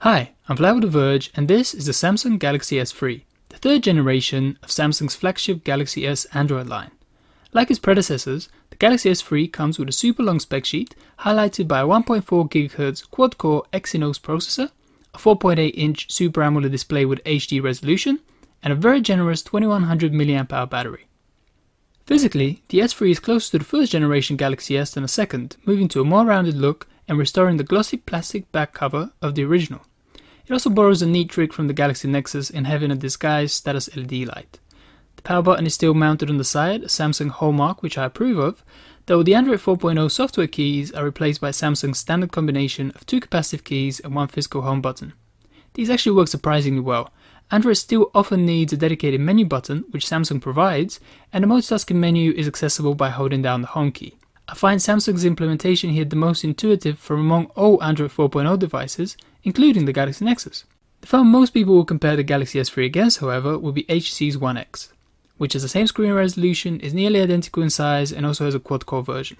Hi, I'm Vlad with The Verge, and this is the Samsung Galaxy S3, the third generation of Samsung's flagship Galaxy S Android line. Like its predecessors, the Galaxy S3 comes with a super long spec sheet highlighted by a 1.4 GHz quad-core Exynos processor, a 4.8-inch Super AMOLED display with HD resolution, and a very generous 2100 mAh battery. Physically, the S3 is closer to the first generation Galaxy S than the second, moving to a more rounded look and restoring the glossy plastic back cover of the original. It also borrows a neat trick from the Galaxy Nexus in having a disguised status LED light. The power button is still mounted on the side, a Samsung hallmark which I approve of, though the Android 4.0 software keys are replaced by Samsung's standard combination of two capacitive keys and one physical home button. These actually work surprisingly well. Android still often needs a dedicated menu button, which Samsung provides, and the multitasking menu is accessible by holding down the home key. I find Samsung's implementation here the most intuitive from among all Android 4.0 devices, including the Galaxy Nexus. The phone most people will compare the Galaxy S3 against, however, will be HTC's One X, which has the same screen resolution, is nearly identical in size, and also has a quad-core version.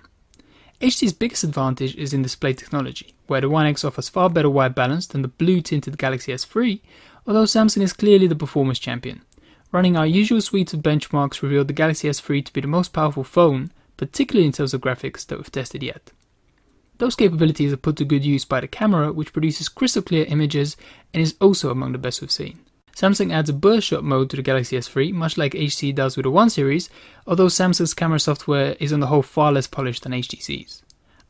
HTC's biggest advantage is in display technology, where the One X offers far better white balance than the blue-tinted Galaxy S3, although Samsung is clearly the performance champion. Running our usual suite of benchmarks revealed the Galaxy S3 to be the most powerful phone, particularly in terms of graphics, that we've tested yet. Those capabilities are put to good use by the camera, which produces crystal clear images and is also among the best we've seen. Samsung adds a burst shot mode to the Galaxy S3, much like HTC does with the One series, although Samsung's camera software is on the whole far less polished than HTC's.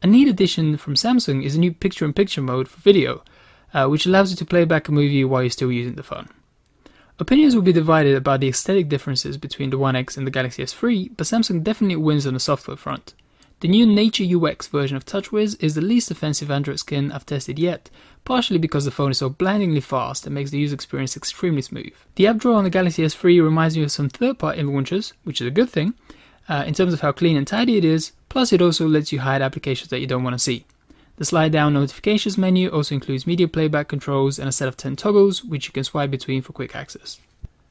A neat addition from Samsung is a new picture-in-picture mode for video, which allows you to play back a movie while you're still using the phone. Opinions will be divided about the aesthetic differences between the One X and the Galaxy S3, but Samsung definitely wins on the software front. The new Nature UX version of TouchWiz is the least offensive Android skin I've tested yet, partially because the phone is so blindingly fast and makes the user experience extremely smooth. The app drawer on the Galaxy S3 reminds me of some third-party launchers, which is a good thing, in terms of how clean and tidy it is, plus it also lets you hide applications that you don't want to see. The slide-down notifications menu also includes media playback controls and a set of 10 toggles, which you can swipe between for quick access.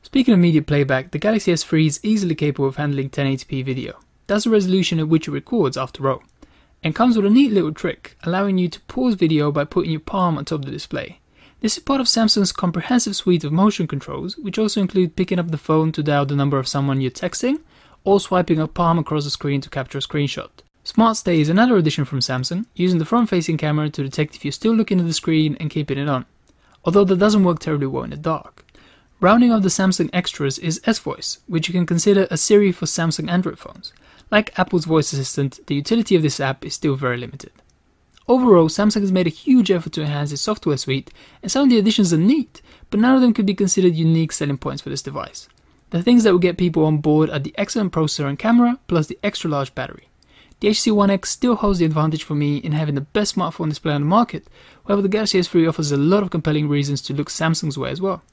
Speaking of media playback, the Galaxy S3 is easily capable of handling 1080p video. That's the resolution at which it records after all, and comes with a neat little trick, allowing you to pause video by putting your palm on top of the display. This is part of Samsung's comprehensive suite of motion controls, which also include picking up the phone to dial the number of someone you're texting, or swiping a palm across the screen to capture a screenshot. Smart Stay is another addition from Samsung, using the front-facing camera to detect if you're still looking at the screen and keeping it on, although that doesn't work terribly well in the dark. Rounding off the Samsung extras is S-Voice, which you can consider a Siri for Samsung Android phones. Like Apple's voice assistant, the utility of this app is still very limited. Overall, Samsung has made a huge effort to enhance its software suite, and some of the additions are neat, but none of them could be considered unique selling points for this device. The things that will get people on board are the excellent processor and camera, plus the extra large battery. The HTC One X still holds the advantage for me in having the best smartphone display on the market, however the Galaxy S3 offers a lot of compelling reasons to look Samsung's way as well.